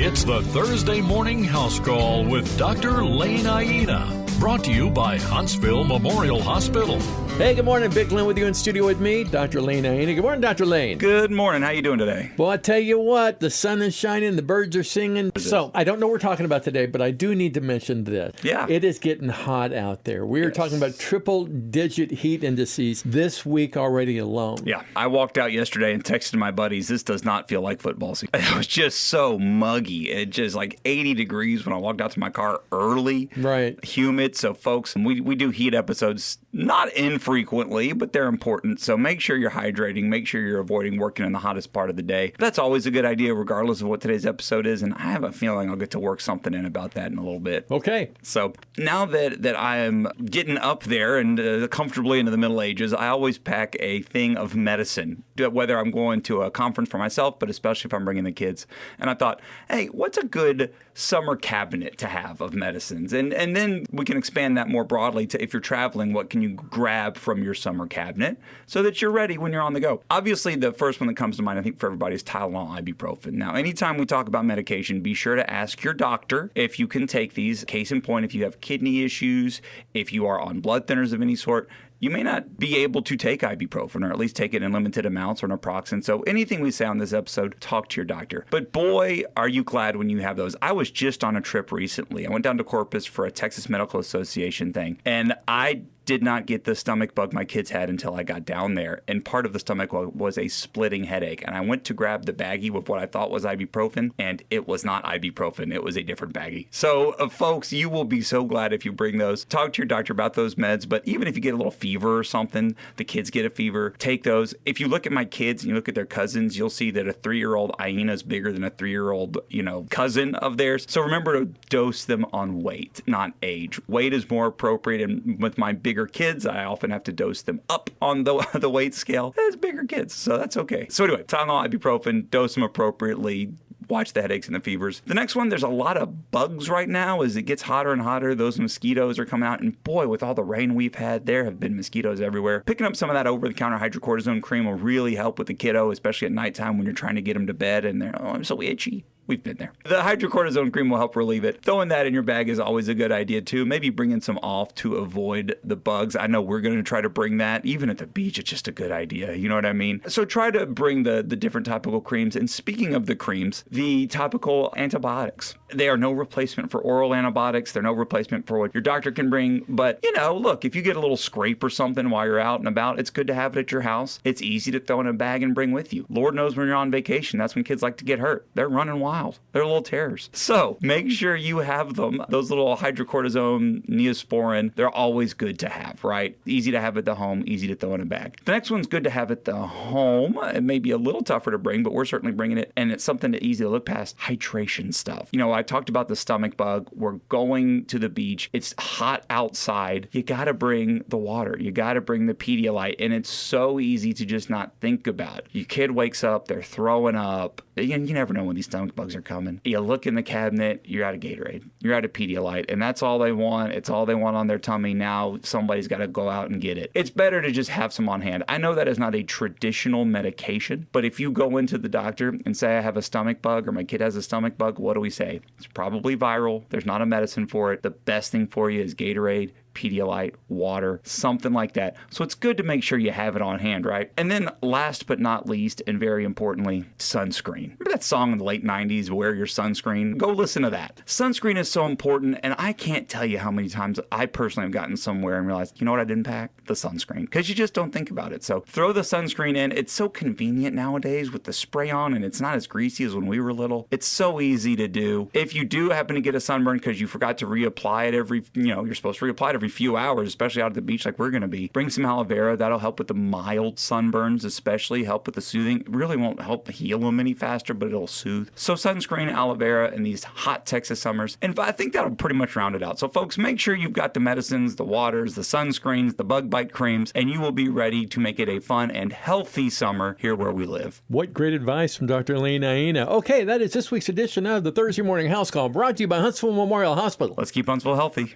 It's the Thursday Morning House Call with Dr. Lane Aiena. Brought to you by Huntsville Memorial Hospital. Hey, good morning. Big Glenn with you in studio with me, Dr. Lane Aiena. Good morning, Dr. Lane. Good morning. How you doing today? Well, I tell you what, the sun is shining, the birds are singing. So, I don't know what we're talking about today, but I do need to mention this. Yeah. It is getting hot out there. We are talking about triple-digit heat indices this week already alone. Yeah. I walked out yesterday and texted my buddies, this does not feel like football season. It was just so muggy. It just like 80 degrees when I walked out to my car early. Right. Humid. So, folks, we do heat episodes not infrequently, but they're important. So make sure you're hydrating. Make sure you're avoiding working in the hottest part of the day. That's always a good idea, regardless of what today's episode is. And I have a feeling I'll get to work something in about that in a little bit. Okay. So now that I am getting up there and comfortably into the Middle Ages, I always pack a thing of medicine, whether I'm going to a conference for myself, but especially if I'm bringing the kids. And I thought, hey, what's a good summer cabinet to have of medicines? And then we can expand that more broadly to if you're traveling, what can you grab from your summer cabinet so that you're ready when you're on the go? Obviously, the first one that comes to mind, I think, for everybody is Tylenol, ibuprofen. Now, anytime we talk about medication, be sure to ask your doctor if you can take these. Case in point, if you have kidney issues, if you are on blood thinners of any sort, you may not be able to take ibuprofen, or at least take it in limited amounts or naproxen. So anything we say on this episode, talk to your doctor. But boy, are you glad when you have those. I was just on a trip recently. I went down to Corpus for a Texas Medical Association thing, and I did not get the stomach bug my kids had until I got down there. And part of the stomach bug was a splitting headache. And I went to grab the baggie with what I thought was ibuprofen, and it was not ibuprofen. It was a different baggie. So, folks, you will be so glad if you bring those. Talk to your doctor about those meds. But even if you get a little fever or something, the kids get a fever, take those. If you look at my kids and you look at their cousins, you'll see that a 3-year-old Aiena is bigger than a 3-year-old, cousin of theirs. So remember to dose them on weight, not age. Weight is more appropriate. And with my bigger kids, I often have to dose them up on the weight scale. It's bigger kids, so that's okay. So anyway, Tylenol, ibuprofen, dose them appropriately. Watch the headaches and the fevers. The next one, there's a lot of bugs right now. As it gets hotter and hotter, those mosquitoes are coming out. And boy, with all the rain we've had, there have been mosquitoes everywhere. Picking up some of that over-the-counter hydrocortisone cream will really help with the kiddo, especially at nighttime when you're trying to get them to bed and they're, I'm so itchy. We've been there. The hydrocortisone cream will help relieve it. Throwing that in your bag is always a good idea, too. Maybe bringing some off to avoid the bugs. I know we're going to try to bring that. Even at the beach, it's just a good idea. You know what I mean? So try to bring the different topical creams. And speaking of the creams, the topical antibiotics. They are no replacement for oral antibiotics. They're no replacement for what your doctor can bring. But, look, if you get a little scrape or something while you're out and about, it's good to have it at your house. It's easy to throw in a bag and bring with you. Lord knows when you're on vacation, that's when kids like to get hurt. They're running wild. They're little terrors. So make sure you have them. Those little hydrocortisone, Neosporin, they're always good to have, right? Easy to have at the home, easy to throw in a bag. The next one's good to have at the home. It may be a little tougher to bring, but we're certainly bringing it. And it's something that's easy to look past. Hydration stuff. I talked about the stomach bug. We're going to the beach. It's hot outside. You got to bring the water. You got to bring the Pedialyte. And it's so easy to just not think about. Your kid wakes up, they're throwing up. You never know when these stomach bugs are coming. You look in the cabinet, you're out of Gatorade. You're out of Pedialyte. And that's all they want. It's all they want on their tummy. Now somebody's got to go out and get it. It's better to just have some on hand. I know that is not a traditional medication, but if you go into the doctor and say, I have a stomach bug or my kid has a stomach bug, what do we say? It's probably viral. There's not a medicine for it. The best thing for you is Gatorade, Pedialyte, water, something like that. So it's good to make sure you have it on hand, right? And then last but not least, and very importantly, sunscreen. Remember that song in the late 90s, Wear Your Sunscreen? Go listen to that. Sunscreen is so important, and I can't tell you how many times I personally have gotten somewhere and realized, you know what I didn't pack? The sunscreen. Because you just don't think about it. So throw the sunscreen in. It's so convenient nowadays with the spray on, and it's not as greasy as when we were little. It's so easy to do. If you do happen to get a sunburn because you forgot to reapply it every, you're supposed to reapply it every few hours, especially out at the beach like we're going to be. Bring some aloe vera. That'll help with the mild sunburns, especially help with the soothing. It really won't help heal them any faster, but it'll soothe. So sunscreen, aloe vera in these hot Texas summers. And I think that'll pretty much round it out. So folks, make sure you've got the medicines, the waters, the sunscreens, the bug bite creams, and you will be ready to make it a fun and healthy summer here where we live. What great advice from Dr. Lane Aiena. Okay, that is this week's edition of the Thursday Morning House Call, brought to you by Huntsville Memorial Hospital. Let's keep Huntsville healthy.